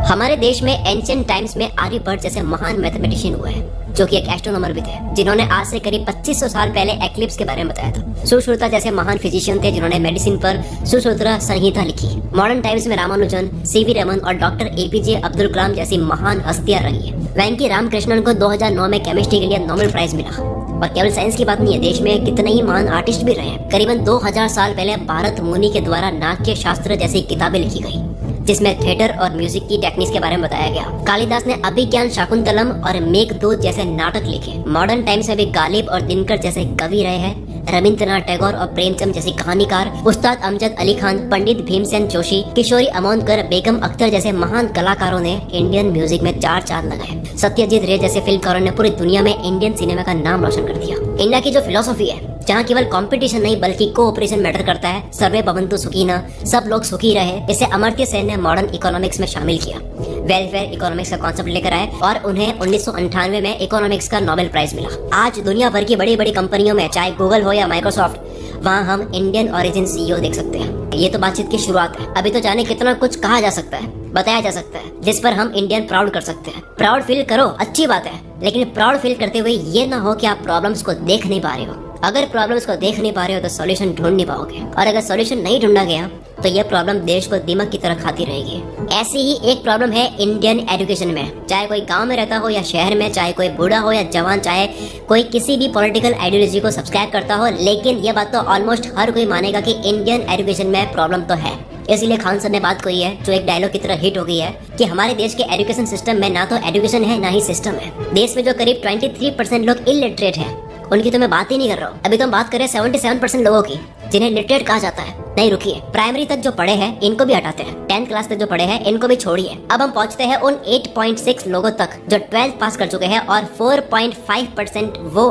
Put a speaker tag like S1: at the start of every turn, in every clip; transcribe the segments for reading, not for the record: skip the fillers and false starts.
S1: हमारे देश में एंशिएंट टाइम्स में आर्यभट्ट जैसे महान मैथमेटिशियन हुए हैं, जो कि एक एस्ट्रोनॉमर भी थे, जिन्होंने आज से करीब 2500 साल पहले एक्लिप्स के बारे में बताया था। सुश्रुता जैसे महान फिजिशियन थे, जिन्होंने मेडिसिन पर सुश्रुता संहिता लिखी। मॉडर्न टाइम्स में रामानुजन, सीवी रमन और डॉक्टर एपीजे अब्दुल कलाम जैसी महान हस्तियां रही है। वेंकी रामकृष्णन को 2009 में केमिस्ट्री के लिए नोबेल प्राइज मिला। और केवल साइंस की बात नहीं है, देश में कितने ही महान आर्टिस्ट भी रहे हैं। करीबन 2000 साल पहले भारत मुनि के द्वारा नाट्य शास्त्र जैसी किताबें लिखी गई, जिसमें थिएटर और म्यूजिक की टेक्निक्स के बारे में बताया गया। कालिदास ने अभिज्ञान शाकुंतलम और मेघदूत जैसे नाटक लिखे। मॉडर्न टाइम्स में भी गालिब और दिनकर जैसे कवि रहे हैं। रविंद्रनाथ टैगोर और प्रेमचंद जैसे कहानीकार, उस्ताद अमजद अली खान, पंडित भीमसेन जोशी, किशोरी अमोनकर, बेगम अख्तर जैसे महान कलाकारों ने इंडियन म्यूजिक में चार चांद लगाए। सत्यजीत रे जैसे फिल्मकारों ने पूरी दुनिया में इंडियन सिनेमा का नाम रोशन कर दिया। इंडिया की जो फिलोसॉफी है, जहाँ केवल कंपटीशन नहीं बल्कि कोऑपरेशन मैटर करता है, सर्वे भवन्तु सुखिनः, सब लोग सुखी रहे, इसे अमर्त्य सेन ने मॉडर्न इकोनॉमिक्स में शामिल किया। वेलफेयर इकोनॉमिक्स का कॉन्सेप्ट लेकर आए और उन्हें 1998 में इकोनॉमिक्स का नोबेल प्राइज मिला। आज दुनिया भर की बड़ी बड़ी कंपनियों में, चाहे गूगल हो या माइक्रोसॉफ्ट, वहाँ हम इंडियन ओरिजिन सीईओ देख सकते हैं। ये तो बातचीत की शुरुआत है, अभी तो जाने कितना कुछ कहा जा सकता है, बताया जा सकता है, जिस पर हम इंडियन प्राउड कर सकते हैं। प्राउड फील करो, अच्छी बात है, लेकिन प्राउड फील करते हुए ये ना हो कि आप प्रॉब्लम्स को देख नहीं पा रहे हो। अगर प्रॉब्लम्स को देख नहीं पा रहे हो तो सॉल्यूशन ढूंढ नहीं पाओगे, और अगर सॉल्यूशन नहीं ढूंढा गया तो यह प्रॉब्लम देश को दीमक की तरह खाती रहेगी। ऐसी ही एक प्रॉब्लम है इंडियन एजुकेशन में। चाहे कोई गांव में रहता हो या शहर में, चाहे कोई बूढ़ा हो या जवान, चाहे कोई किसी भी पॉलिटिकल आइडियोलॉजी को सब्सक्राइब करता हो, लेकिन यह बात तो ऑलमोस्ट हर कोई मानेगा कि इंडियन एजुकेशन में प्रॉब्लम तो है। इसीलिए खान सर ने बात कही है, जो एक डायलॉग की तरह हिट हो गई है, कि हमारे देश के एजुकेशन सिस्टम में ना तो एजुकेशन है ना ही सिस्टम है। देश में जो करीब 23% लोग इलिटरेट हैं, उनकी तो मैं बात ही नहीं कर रहा हूँ। अभी तो हम बात करें 77% लोगों की, जिन्हें लिटरेट कहा जाता है। नहीं रुकिए, प्राइमरी तक जो पढ़े हैं इनको भी हटाते हैं, 10th क्लास तक जो पढ़े हैं इनको भी छोड़िए। अब हम पहुंचते हैं उन 8.6 लोगों तक जो 12th पास कर चुके हैं, और 4.5% वो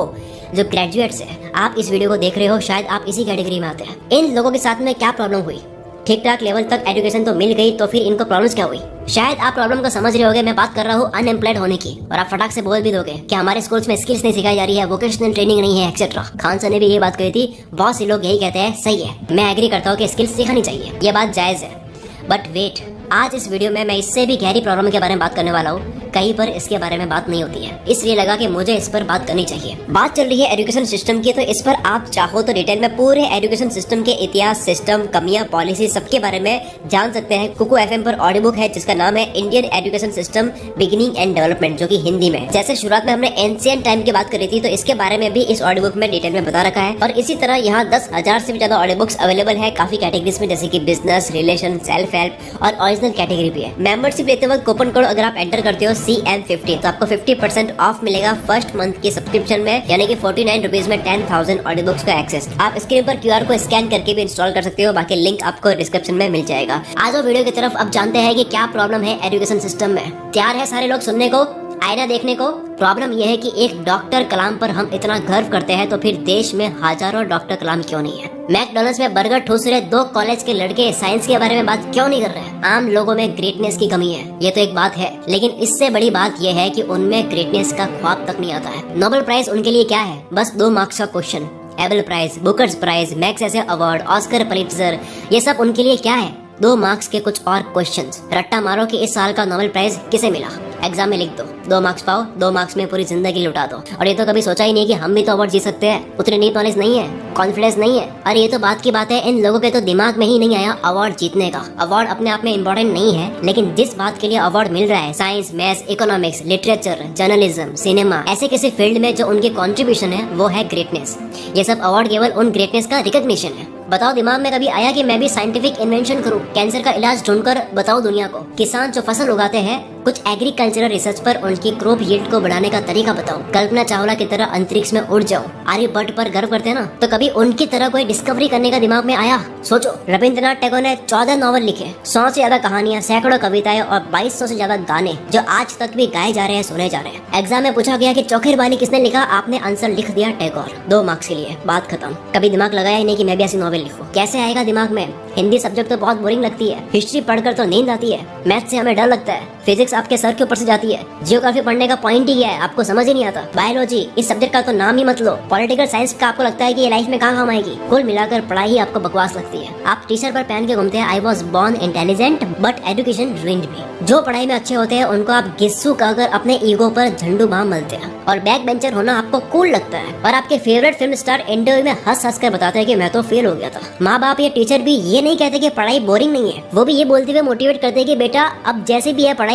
S1: जो ग्रेजुएट्स हैं। आप इस वीडियो को देख रहे हो, शायद आप इसी कैटेगरी में आते हैं। इन लोगों के साथ में क्या प्रॉब्लम हुई? ठीक ठाक लेवल तक एजुकेशन तो मिल गई, तो फिर इनको प्रॉब्लम्स क्या हुई? शायद आप प्रॉब्लम को समझ रहे होगे, मैं बात कर रहा हूँ अनएम्प्लॉयड होने की, और आप फटाक से बोल भी दोगे कि हमारे स्कूल्स में स्किल्स नहीं सिखाई जा रही है, वोकेशनल ट्रेनिंग नहीं है, एक्सेट्रा। खान सर ने भी ये बात कही थी, बहुत से लोग यही कहते हैं, सही है, मैं एग्री करता हूँ कि स्किल्स सिखानी चाहिए, ये बात जायज है। बट वेट, आज इस वीडियो में मैं इससे भी गहरी प्रॉब्लम के बारे में बात करने वाला हूँ। कहीं पर इसके बारे में बात नहीं होती है, इसलिए लगा कि मुझे इस पर बात करनी चाहिए। बात चल रही है एजुकेशन सिस्टम की, तो इस पर आप चाहो तो डिटेल में पूरे एजुकेशन सिस्टम के इतिहास, सिस्टम, कमियां, पॉलिसी, सबके बारे में जान सकते हैं। कुकू एफएम पर ऑडियो बुक है जिसका नाम है Indian education system beginning and development, जो कि हिंदी में। जैसे शुरुआत में हमने एंशिएंट टाइम की बात करी थी, तो इसके बारे में भी इस ऑडियो बुक में डिटेल में बता रखा है। और इसी तरह यहाँ 10,000 से भी ज्यादा ऑडियो बुक्स अवेलेबल है काफी कैटेगरीज में, जैसे की बिजनेस, रिलेशन, सेल्फ हेल्प और ओरिजिनल कैटेगरी भी है। मेंबरशिप लेते वक्त कूपन कोड अगर आप एंटर करते हो CM50, तो आपको 50% ऑफ मिलेगा फर्स्ट मंथ की सब्सक्रिप्शन में, यानी कि 49 रुपीज में 10,000 ऑडियो बुक्स का एक्सेस। आप स्क्रीन पर QR को स्कैन करके भी इंस्टॉल कर सकते हो, बाकी लिंक आपको डिस्क्रिप्शन में मिल जाएगा। आज वो वीडियो की तरफ अब जानते हैं कि क्या प्रॉब्लम है एजुकेशन सिस्टम में। तैयार है सारे लोग सुनने को, आईना देखने को? प्रॉब्लम यह है कि एक डॉक्टर कलाम पर हम इतना गर्व करते हैं, तो फिर देश में हजारों डॉक्टर कलाम क्यों नहीं है? मैकडॉनल्ड्स में बर्गर ठूस रहे 2 कॉलेज के लड़के साइंस के बारे में बात क्यों नहीं कर रहे हैं? आम लोगों में ग्रेटनेस की कमी है, ये तो एक बात है, लेकिन इससे बड़ी बात यह है कि उनमें ग्रेटनेस का ख्वाब तक नहीं आता है। नोबेल प्राइज उनके लिए क्या है? बस 2 मार्क्स का question. Nobel prize, Booker's prize, Magsaysay award, Oscar, Pulitzer, ये सब उनके लिए क्या है? 2 मार्क्स के कुछ और क्वेश्चंस। रट्टा मारो कि इस साल का नोबेल प्राइज किसे मिला, एग्जाम में लिख दो, 2 मार्क्स पाओ, 2 मार्क्स में पूरी जिंदगी लुटा दो। और ये तो कभी सोचा ही नहीं कि हम भी तो अवार्ड जीत सकते हैं। उतनी नीट नॉलेज नहीं है, कॉन्फिडेंस नहीं है। अरे ये तो बात की बात है, इन लोगों के तो दिमाग में ही नहीं आया अवार्ड जीतने का। अवार्ड अपने आप में इम्पोर्टेंट नहीं है, लेकिन जिस बात के लिए अवार्ड मिल रहा है, science, maths, economics, literature, journalism, cinema, ऐसे किसी फील्ड में जो उनकी कॉन्ट्रीब्यूशन है, वो है ग्रेटनेस। ये सब अवार्ड केवल उन ग्रेटनेस का रिकॉग्निशन है। बताओ, दिमाग में कभी आया कि मैं भी साइंटिफिक इन्वेंशन करूं, कैंसर का इलाज ढूंढकर बताऊं दुनिया को? किसान जो फसल उगाते हैं, कुछ एग्रीकल्चरल रिसर्च पर उनकी क्रॉप यील्ड को बढ़ाने का तरीका बताओ। कल्पना चावला की तरह अंतरिक्ष में उड़ जाओ। आर्यभट्ट पर गर्व करते हैं ना, तो कभी उनकी तरह कोई डिस्कवरी करने का दिमाग में आया? सोचो, रविंद्रनाथ टैगोर ने 14 नॉवल लिखे, 100 से ज्यादा कहानियां, सैकड़ों कविताएं और 2200 से ज्यादा गाने, जो आज तक भी गाए जा रहे हैं, सुने जा रहे हैं। एग्जाम में पूछा गया कि चौखेर बानी किसने लिखा, आपने आंसर लिख दिया टैगोर, 2 मार्क्स के लिए, बात खत्म। कभी दिमाग लगाया ही नहीं कि मैं भी ऐसी नॉवेल लिखूं। कैसे आएगा दिमाग में? हिंदी सब्जेक्ट तो बहुत बोरिंग लगती है, हिस्ट्री पढ़कर तो नींद आती है, मैथ से हमें डर लगता है, फिजिक्स आपके सर के ऊपर से जाती है, जियोग्राफी पढ़ने का पॉइंट ही क्या है, आपको समझ ही नहीं आता, बायोलॉजी इस सब्जेक्ट का तो नाम ही मत लो, पॉलिटिकल साइंस का आपको लगता है कि ये लाइफ में कहाँ काम आएगी। कुल मिलाकर पढ़ाई ही आपको बकवास लगती है। आप टी शर्ट पर पहन के घूमते हैं I was born intelligent but education ruined मी। जो पढ़ाई में अच्छे होते हैं उनको आप गिस्सू का अगर अपने ईगो पर झंडू बाम मलते हैं और बैक बेंचर होना आपको कूल लगता है और आपके फेवरेट फिल्म स्टार इंटरव्यू में हंस कर बताते हैं कि मैं तो फेल हो गया था। माँ बाप या टीचर भी ये नहीं कहते कि पढ़ाई बोरिंग नहीं है, वो भी ये बोलते हुए मोटिवेट करते हैं कि बेटा अब जैसे भी है पढ़ाई